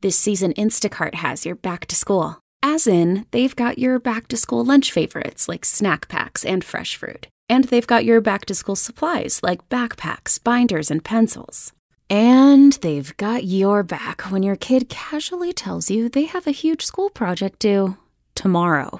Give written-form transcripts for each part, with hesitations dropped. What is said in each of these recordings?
This season, Instacart has your back to school. As in, they've got your back to school lunch favorites like snack packs and fresh fruit. And they've got your back to school supplies like backpacks, binders, and pencils. And they've got your back when your kid casually tells you they have a huge school project due tomorrow.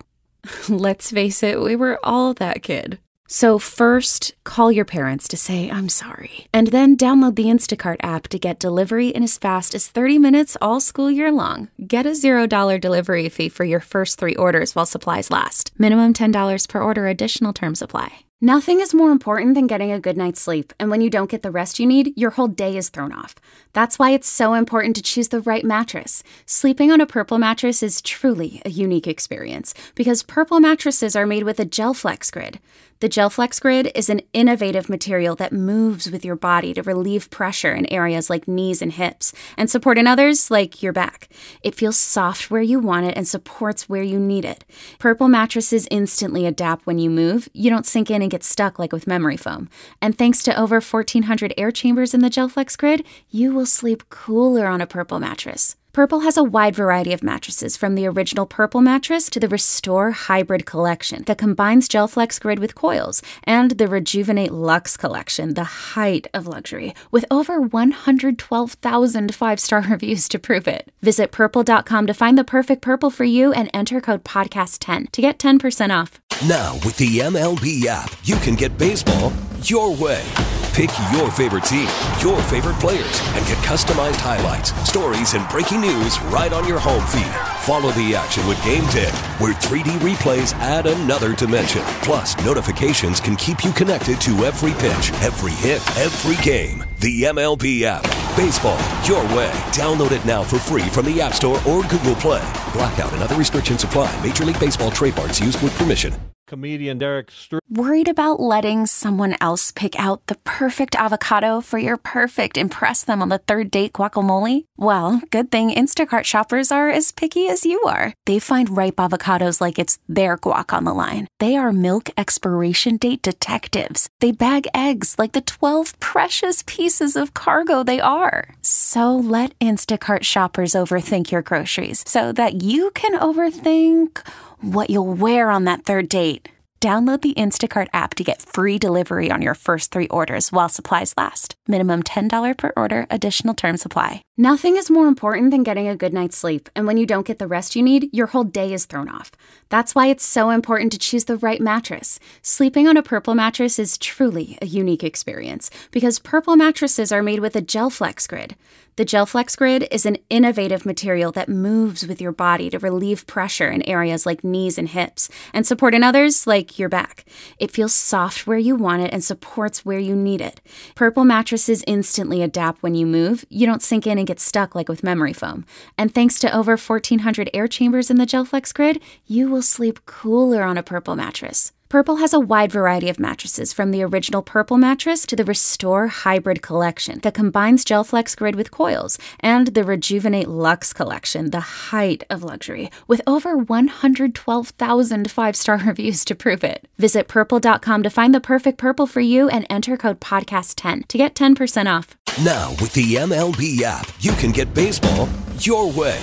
Let's face it, we were all that kid. So first, call your parents to say, I'm sorry. And then download the Instacart app to get delivery in as fast as 30 minutes all school year long. Get a $0 delivery fee for your first 3 orders while supplies last. Minimum $10 per order. Additional terms apply. Nothing is more important than getting a good night's sleep. And when you don't get the rest you need, your whole day is thrown off. That's why it's so important to choose the right mattress. Sleeping on a Purple mattress is truly a unique experience because Purple mattresses are made with a Gel Flex Grid. The Gel Flex Grid is an innovative material that moves with your body to relieve pressure in areas like knees and hips and support in others like your back. It feels soft where you want it and supports where you need it. Purple mattresses instantly adapt when you move. You don't sink in and get stuck like with memory foam. And thanks to over 1,400 air chambers in the Gel Flex Grid, you will sleep cooler on a Purple mattress. Purple has a wide variety of mattresses, from the original Purple mattress to the Restore Hybrid collection that combines Gel Flex Grid with coils, and the Rejuvenate Luxe collection, the height of luxury, with over 112,000 5-star reviews to prove it. Visit purple.com to find the perfect Purple for you and enter code podcast10 to get 10% off. Now, with the MLB app, you can get baseball your way. Pick your favorite team, your favorite players, and get customized highlights, stories, and breaking news right on your home feed. Follow the action with Game Day, where 3D replays add another dimension. Plus, notifications can keep you connected to every pitch, every hit, every game. The MLB app. Baseball your way. Download it now for free from the App Store or Google Play. Blackout and other restrictions apply. Major League Baseball trademarks used with permission. Comedian Derek Stroupid. Worried about letting someone else pick out the perfect avocado for your perfect impress them on the third date guacamole? Well, good thing Instacart shoppers are as picky as you are. They find ripe avocados like it's their guac on the line. They are milk expiration date detectives. They bag eggs like the 12 precious pieces of cargo they are. So let Instacart shoppers overthink your groceries so that you can overthink what you'll wear on that third date. Download the Instacart app to get free delivery on your first 3 orders while supplies last. Minimum $10 per order. Additional terms apply. Nothing is more important than getting a good night's sleep. And when you don't get the rest you need, your whole day is thrown off. That's why it's so important to choose the right mattress. Sleeping on a Purple mattress is truly a unique experience because Purple mattresses are made with a Gel Flex Grid. The Gel Flex Grid is an innovative material that moves with your body to relieve pressure in areas like knees and hips and support in others like your back. It feels soft where you want it and supports where you need it. Purple mattresses instantly adapt when you move. You don't sink in and get stuck like with memory foam. And thanks to over 1,400 air chambers in the Gel Flex Grid, you will sleep cooler on a Purple mattress. Purple has a wide variety of mattresses, from the original Purple mattress to the Restore Hybrid collection that combines Gel Flex Grid with coils, and the Rejuvenate Luxe collection, the height of luxury, with over 112,000 5-star reviews to prove it. Visit purple.com to find the perfect Purple for you and enter code podcast10 to get 10% off. Now, with the MLB app, you can get baseball your way.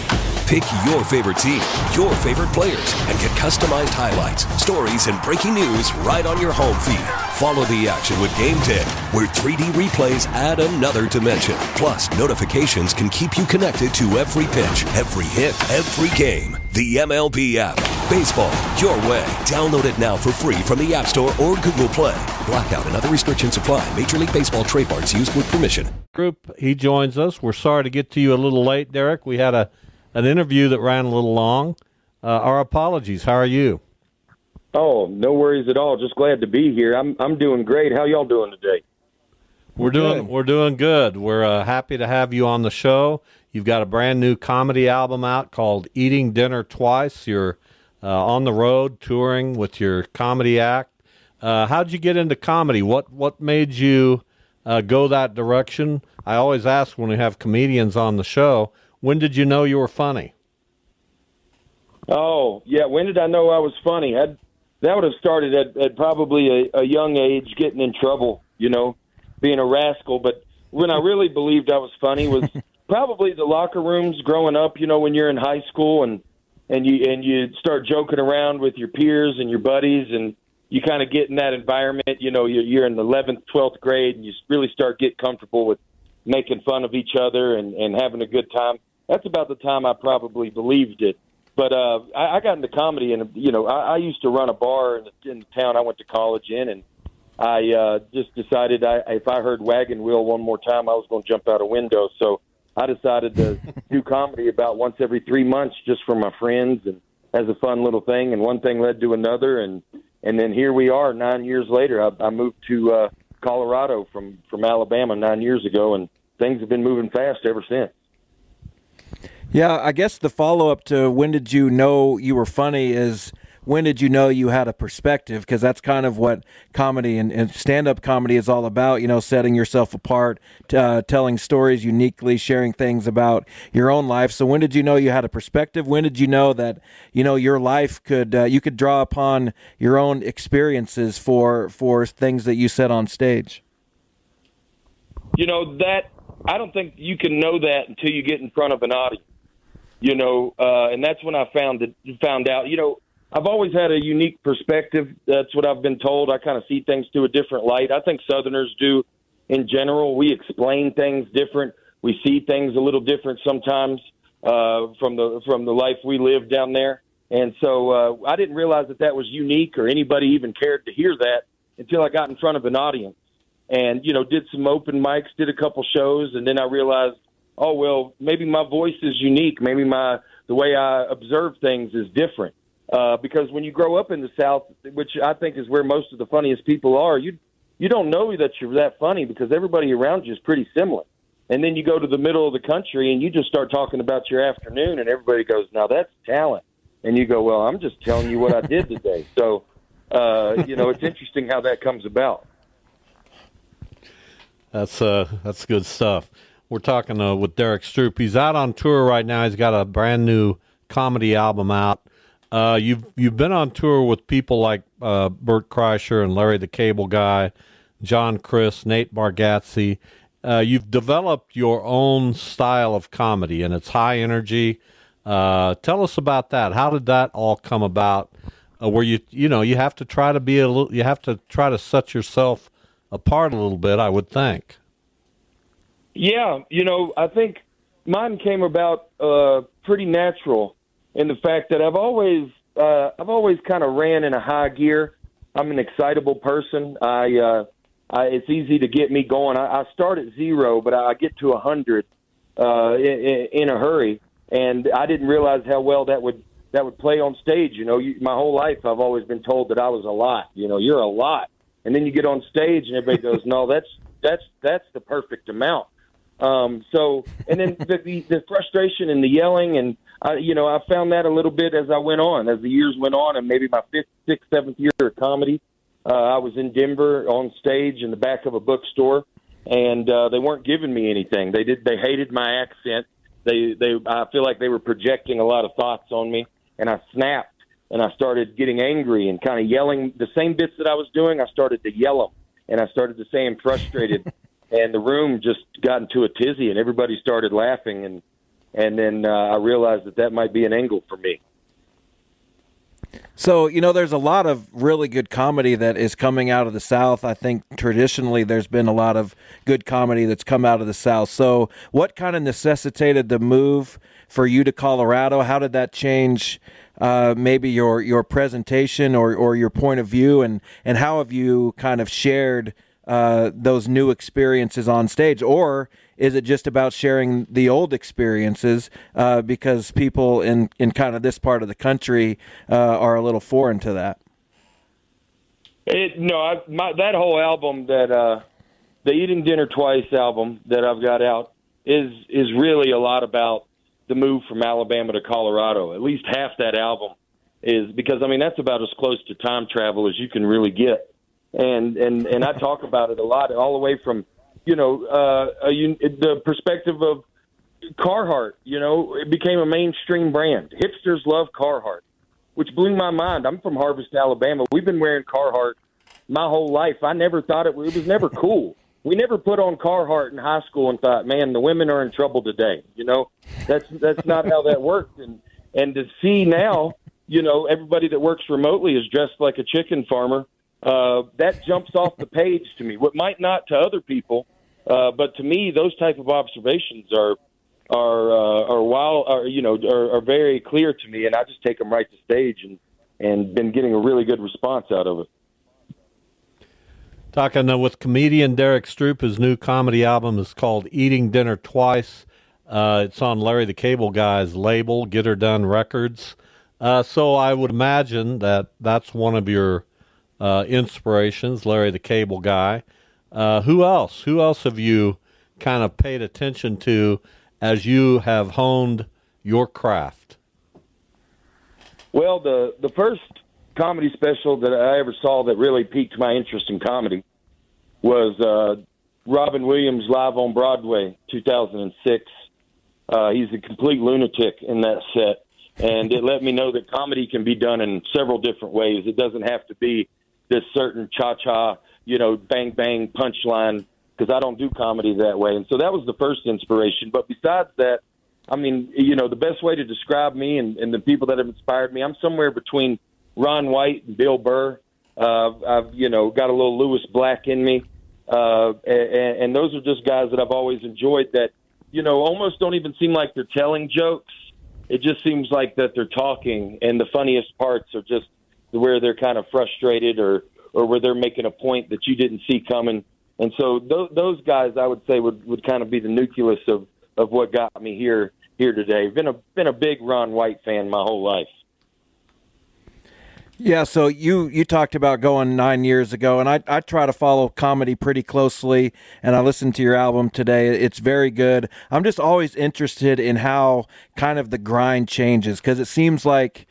Pick your favorite team, your favorite players, and get customized highlights, stories, and breaking news right on your home feed. Follow the action with Game Day, where 3D replays add another dimension. Plus, notifications can keep you connected to every pitch, every hit, every game. The MLB app. Baseball your way. Download it now for free from the App Store or Google Play. Blackout and other restrictions apply. Major League Baseball trademarks used with permission. Group, he joins us. We're sorry to get to you a little late, Derek. We had an interview that ran a little long. Our apologies. How are you? Oh, no worries at all. Just glad to be here. I'm doing great. How y'all doing today? We're doing good. We're happy to have you on the show. You've got a brand new comedy album out called Eating Dinner Twice. You're on the road touring with your comedy act. How'd you get into comedy? What made you go that direction? I always ask when we have comedians on the show, when did you know you were funny? Oh, yeah. When did I know I was funny? That would have started at probably a young age, getting in trouble, being a rascal. But when I really believed I was funny was probably the locker rooms growing up, when you're in high school and you start joking around with your peers and your buddies, and you kind of get in that environment. You're in the 11th, 12th grade, and you really start getting comfortable with making fun of each other and having a good time. That's about the time I probably believed it. But I got into comedy, and I used to run a bar in the town I went to college in, and I just decided if I heard Wagon Wheel one more time, I was going to jump out a window. So I decided to do comedy about once every 3 months, just for my friends and as a fun little thing. And one thing led to another, and then here we are 9 years later. I moved to Colorado from Alabama 9 years ago, and things have been moving fast ever since. Yeah, I guess the follow-up to when did you know you were funny is when did you know you had a perspective? Because that's kind of what comedy and stand-up comedy is all about, setting yourself apart, telling stories uniquely, sharing things about your own life. So when did you know you had a perspective? When did you know that, your life you could draw upon your own experiences for things that you said on stage? That I don't think you can know that until you get in front of an audience. And that's when I found out, I've always had a unique perspective. That's what I've been told. I kind of see things through a different light. I think Southerners do in general. We explain things different. We see things a little different sometimes from the life we live down there. And so I didn't realize that was unique or anybody even cared to hear that until I got in front of an audience and, did some open mics, did a couple shows, and then I realized, oh, well, maybe my voice is unique. Maybe the way I observe things is different. Because when you grow up in the South, which I think is where most of the funniest people are, you don't know that you're that funny because everybody around you is pretty similar. And then you go to the middle of the country and you just start talking about your afternoon, and everybody goes, now that's talent. And you go, well, I'm just telling you what I did today. So, it's interesting how that comes about. That's good stuff. We're talking with Derek Stroupid. He's out on tour right now. He's got a brand new comedy album out. You've been on tour with people like Bert Kreischer and Larry the Cable Guy, John Chris, Nate Bargatze. You've developed your own style of comedy, and it's high energy. Tell us about that. How did that all come about? Where you have to try to you have to try to set yourself apart a little bit, I would think. Yeah, I think mine came about pretty natural in the fact that I've always kind of ran in a high gear. I'm an excitable person. It's easy to get me going. I start at 0, but I get to 100 in a hurry, and I didn't realize how well that would play on stage. My whole life I've always been told that I was a lot. You're a lot, and then you get on stage and everybody goes, no, that's the perfect amount. And then the frustration and the yelling, and I found that a little bit as I went on, as the years went on, and maybe my 5th, 6th, 7th year of comedy. I was in Denver on stage in the back of a bookstore, and they weren't giving me anything. They hated my accent. I feel like they were projecting a lot of thoughts on me, and I snapped, and I started getting angry and kind of yelling the same bits that I was doing. I started to yell them, and I started to say I'm frustrated. And the room just got into a tizzy, and everybody started laughing. And then I realized that might be an angle for me. So, there's a lot of really good comedy that is coming out of the South. I think traditionally there's been a lot of good comedy that's come out of the South. So what kind of necessitated the move for you to Colorado? How did that change maybe your presentation or your point of view? And how have you kind of shared those new experiences on stage, or is it just about sharing the old experiences because people in kind of this part of the country are a little foreign to that? That whole album, the Eating Dinner Twice album that I've got out is really a lot about the move from Alabama to Colorado. At least half that album is because, that's about as close to time travel as you can really get. And I talk about it a lot, all the way from, the perspective of Carhartt. It became a mainstream brand. Hipsters love Carhartt, which blew my mind. I'm from Harvest, Alabama. We've been wearing Carhartt my whole life. I never thought it was never cool. we never put on Carhartt in high school and thought, man, the women are in trouble today. That's not how that worked. And to see now, everybody that works remotely is dressed like a chicken farmer. That jumps off the page to me. What might not to other people, but to me, those type of observations are very clear to me, and I just take them right to stage and been getting a really good response out of it. Talking with comedian Derek Stroupid, his new comedy album is called Eating Dinner Twice. It's on Larry the Cable Guy's label, Get Her Done Records. So I would imagine that's one of your inspirations, Larry the Cable Guy. Who else? Who else have you kind of paid attention to as you have honed your craft? Well, the first comedy special that I ever saw that really piqued my interest in comedy was Robin Williams live on Broadway, 2006. He's a complete lunatic in that set, and it let me know that comedy can be done in several different ways. It doesn't have to be this certain cha-cha, bang, bang punchline, because I don't do comedy that way. And so that was the first inspiration. But besides that, I mean, the best way to describe me and the people that have inspired me, I'm somewhere between Ron White and Bill Burr. I've, got a little Lewis Black in me. And those are just guys that I've always enjoyed that, almost don't even seem like they're telling jokes. It just seems like that they're talking, and the funniest parts are just where they're kind of frustrated or where they're making a point that you didn't see coming. And so those guys, I would say, would kind of be the nucleus of what got me here today. Been a big Ron White fan my whole life. Yeah, so you talked about going 9 years ago, and I try to follow comedy pretty closely, and I listened to your album today. It's very good. I'm just always interested in how kind of the grind changes, because it seems like,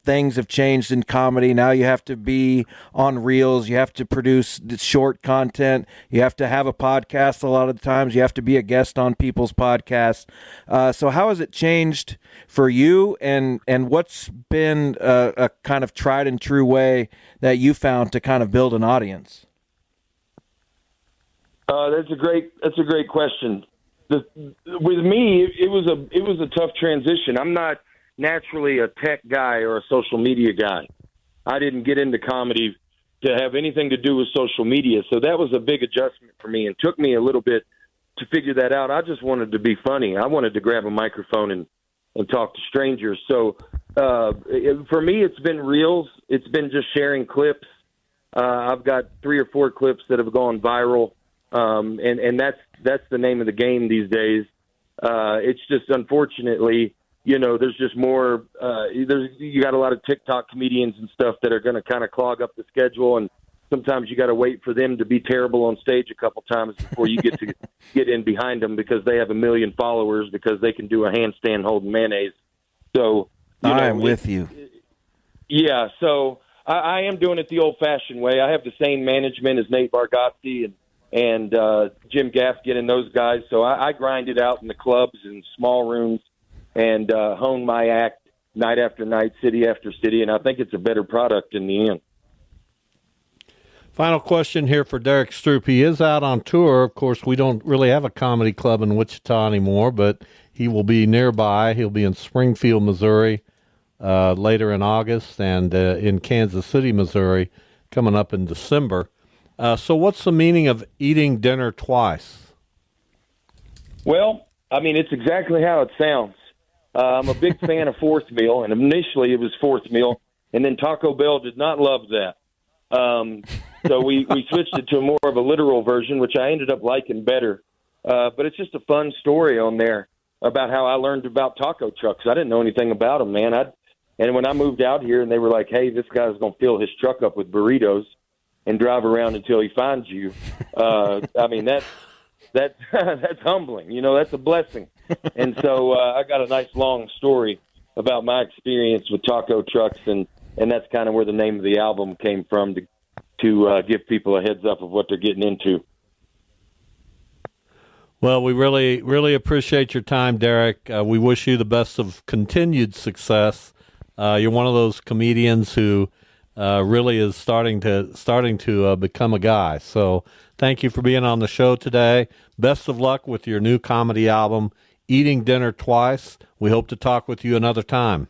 things have changed in comedy. Now you have to be on reels. You have to produce short content. You have to have a podcast a lot of the times. You have to be a guest on people's podcasts. So how has it changed for you, and what's been a kind of tried and true way that you found to kind of build an audience? That's a great question. With me, it was a tough transition. I'm not naturally a tech guy or a social media guy. I didn't get into comedy to have anything to do with social media, so that was a big adjustment for me, and took me a little bit to figure that out. I just wanted to be funny. I wanted to grab a microphone and talk to strangers. So for me, it's been reels. It's been just sharing clips. I've got 3 or 4 clips that have gone viral, and that's the name of the game these days. It's just, unfortunately, there's just more. You got a lot of TikTok comedians and stuff that are going to kind of clog up the schedule, and sometimes you got to wait for them to be terrible on stage a couple times before you get to get in behind them, because they have 1 million followers, because they can do a handstand holding mayonnaise. So I am with you. Yeah, so I am doing it the old-fashioned way. I have the same management as Nate Bargatze and Jim Gaffigan and those guys. So I grind it out in the clubs and small rooms and hone my act night after night, city after city, and I think it's a better product in the end. Final question here for Derek Stroupid. He is out on tour. Of course, we don't really have a comedy club in Wichita anymore, but he will be nearby. He'll be in Springfield, Missouri, later in August, and in Kansas City, Missouri, coming up in December. So what's the meaning of eating dinner twice? Well, I mean, it's exactly how it sounds. I'm a big fan of fourth meal, and initially it was fourth meal, and then Taco Bell did not love that. So we switched it to more of a literal version, which I ended up liking better. But it's just a fun story on there about how I learned about taco trucks. I didn't know anything about them, man. And when I moved out here and they were like, hey, this guy's going to fill his truck up with burritos and drive around until he finds you. I mean, that's humbling. That's a blessing. And so I got a nice long story about my experience with taco trucks, and that's kind of where the name of the album came from, to give people a heads up of what they're getting into. Well, we really, really appreciate your time, Derek. We wish you the best of continued success. You're one of those comedians who really is starting to become a guy. So thank you for being on the show today. Best of luck with your new comedy album, Eating Dinner Twice. We hope to talk with you another time.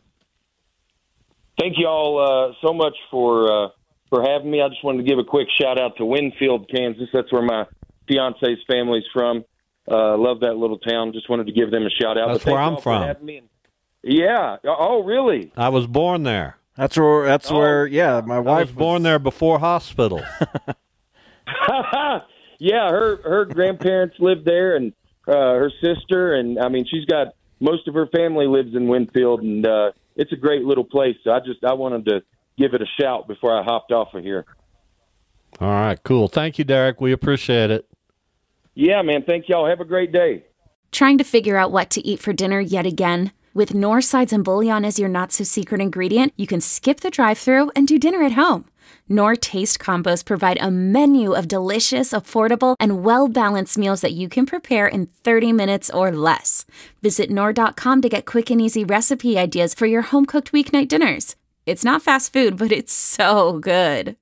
Thank you all so much for having me. I just wanted to give a quick shout out to Winfield, Kansas. That's where my fiance's family's from. Love that little town. Just wanted to give them a shout out. That's where I'm from. Yeah. Oh, really? I was born there. That's where. Yeah, my wife was born there before hospital. Yeah, her grandparents lived there, and her sister, and I mean, she's got most of her family lives in Winfield, and it's a great little place. So I wanted to give it a shout before I hopped off of here. All right, cool. Thank you, Derek. We appreciate it. Yeah, man. Thank y'all. Have a great day. Trying to figure out what to eat for dinner yet again? With Knorr sides and bouillon as your not-so-secret ingredient, you can skip the drive-thru and do dinner at home. Knorr Taste Combos provide a menu of delicious, affordable, and well-balanced meals that you can prepare in 30 minutes or less. Visit Knorr.com to get quick and easy recipe ideas for your home-cooked weeknight dinners. It's not fast food, but it's so good.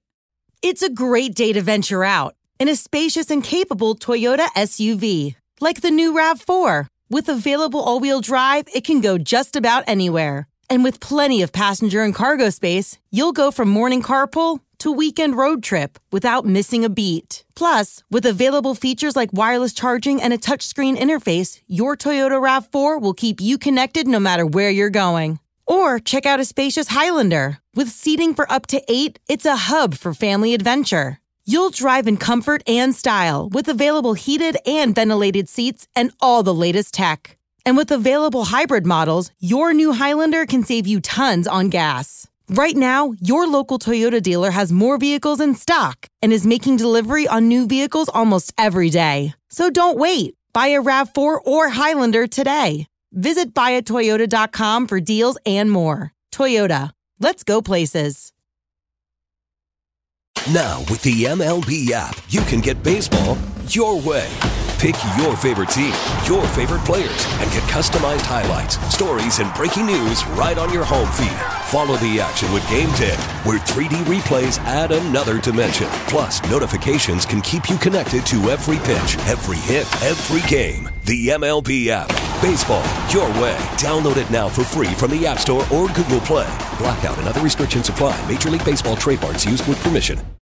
It's a great day to venture out in a spacious and capable Toyota SUV, like the new RAV4. With available all-wheel drive, it can go just about anywhere. And with plenty of passenger and cargo space, you'll go from morning carpool to weekend road trip without missing a beat. Plus, with available features like wireless charging and a touchscreen interface, your Toyota RAV4 will keep you connected no matter where you're going. Or check out a spacious Highlander. With seating for up to 8, it's a hub for family adventure. You'll drive in comfort and style with available heated and ventilated seats and all the latest tech. And with available hybrid models, your new Highlander can save you tons on gas. Right now, your local Toyota dealer has more vehicles in stock and is making delivery on new vehicles almost every day. So don't wait. Buy a RAV4 or Highlander today. Visit buyatoyota.com for deals and more. Toyota. Let's go places. Now, with the MLB app, you can get baseball your way. Pick your favorite team, your favorite players, and get customized highlights, stories, and breaking news right on your home feed. Follow the action with Game 10, where 3D replays add another dimension. Plus, notifications can keep you connected to every pitch, every hit, every game. The MLB app. Baseball your way. Download it now for free from the App Store or Google Play. Blackout and other restrictions apply. Major League Baseball trademarks used with permission.